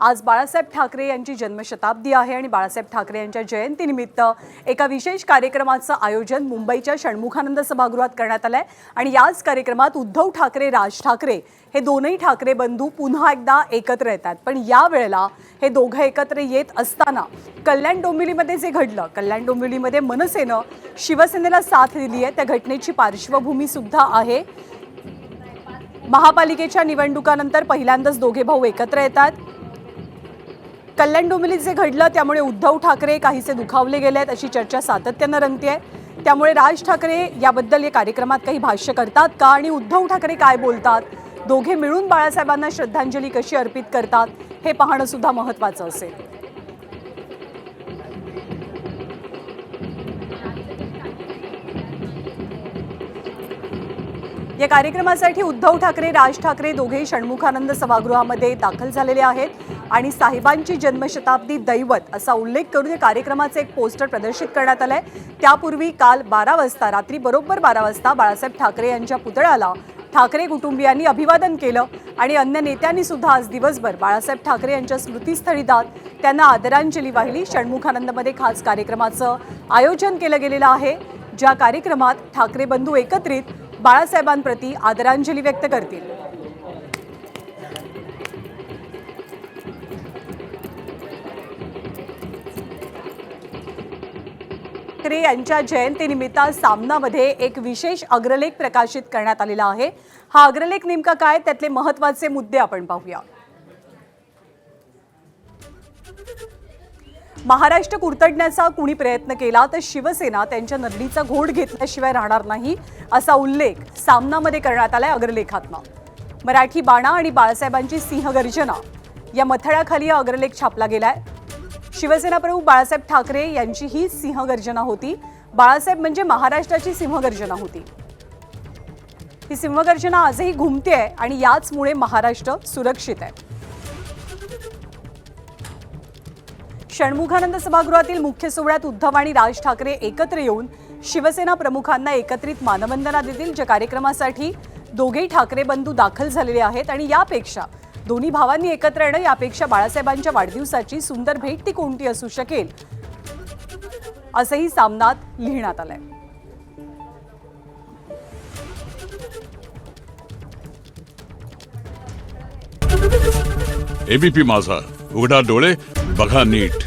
आज बाळासाहेब ठाकरे यांची जन्मशताब्दी आहे आणि बाळासाहेब ठाकरे यांच्या जयंतीनिमित्त एका विशेष कार्यक्रमाचं आयोजन मुंबईच्या षण्मुखानंद सभागृहात करण्यात आलं आहे आणि याच कार्यक्रमात उद्धव ठाकरे, राज ठाकरे हे दोनही ठाकरे बंधू पुन्हा एकदा एकत्र येतात। पण या वेळेला हे दोघं एकत्र येत असताना कल्याण डोंबिवलीमध्ये जे घडलं, कल्याण डोंबिवलीमध्ये मनसेनं शिवसेनेला साथ दिली आहे, त्या घटनेची पार्श्वभूमी सुद्धा आहे। महापालिकेच्या निवडणुकानंतर पहिल्यांदाच दोघे भाऊ एकत्र येतात। कल्याण डोंबिवलीत जे घडलं त्यामुळे उद्धव ठाकरे काहीसे दुखावले गेलेत अशी चर्चा सातत्यानं रंगतेय। त्यामुळे राज ठाकरे याबद्दल या कार्यक्रमात काही भाष्य करतात का आणि उद्धव ठाकरे काय बोलतात, दोघे मिळून बाळासाहेबांना श्रद्धांजली कशी अर्पित करतात हे पाहणं सुद्धा महत्त्वाचं असेल। या कार्यक्रमासाठी उद्धव ठाकरे, राज ठाकरे दोघेही षण्मुखानंद सभागृहामध्ये दाखल झालेले आहेत आणि साहेबांची जन्मशताब्दी दैवत असा उल्लेख करून या कार्यक्रमाचे एक पोस्टर प्रदर्शित करण्यात आलंय। त्यापूर्वी काल 12 वाजता, रात्री बरोबर 12 वाजता बाळासाहेब ठाकरे यांच्या पुतळ्याला ठाकरे कुटुंबियांनी अभिवादन केलं आणि अन्य नेत्यांनी सुद्धा आज दिवसभर बाळासाहेब ठाकरे यांच्या स्मृतीस्थळी जात त्यांना आदरांजली वाहिली। षण्मुखानंदमध्ये खास कार्यक्रमाचं आयोजन केलं गेलेलं आहे, ज्या कार्यक्रमात ठाकरे बंधू एकत्रित बाळासाहेबांप्रती आदरांजली व्यक्त करतील। ठाकरे यांच्या जयंतीनिमित्त सामनामध्ये एक विशेष अग्रलेख प्रकाशित करण्यात आलेला आहे। हा अग्रलेख नेमका काय, त्यातले महत्त्वाचे मुद्दे आपण पाहूया। महाराष्ट्र कुरतडण्याचा कुणी प्रयत्न केला तर शिवसेना त्यांच्या नरडीचा घोट घेतल्याशिवाय राहणार नाही असा उल्लेख सामनामध्ये करण्यात आलाय अग्रलेखातनं। मराठी बाणा आणि बाळासाहेबांची सिंहगर्जना या मथळ्याखाली हा अग्रलेख छापला गेलाय। शिवसेना प्रमुख बाळासाहेब ठाकरे यांची ही सिंहगर्जना होती। बाळासाहेब म्हणजे महाराष्ट्राची सिंहगर्जना होती। ही सिंहगर्जना आजही घुमतेय आणि याचमुळे महाराष्ट्र सुरक्षित आहे। षण्मुखानंद सभागृहातील मुख्य सोहळ्यात उद्धव आणि राज ठाकरे एकत्र येऊन शिवसेना प्रमुखांना एकत्रित मानवंदना देतील। ज्या कार्यक्रमासाठी दोघेही ठाकरे बंधू दाखल झालेले आहेत आणि यापेक्षा दोन्ही भावांनी एकत्र येणं, यापेक्षा बाळासाहेबांच्या वाढदिवसाची सुंदर भेट ती कोणती असू शकेल असंही सामनात लिहिण्यात आलंय। एबीपी माझा, उघडा डोळे बघा नीट।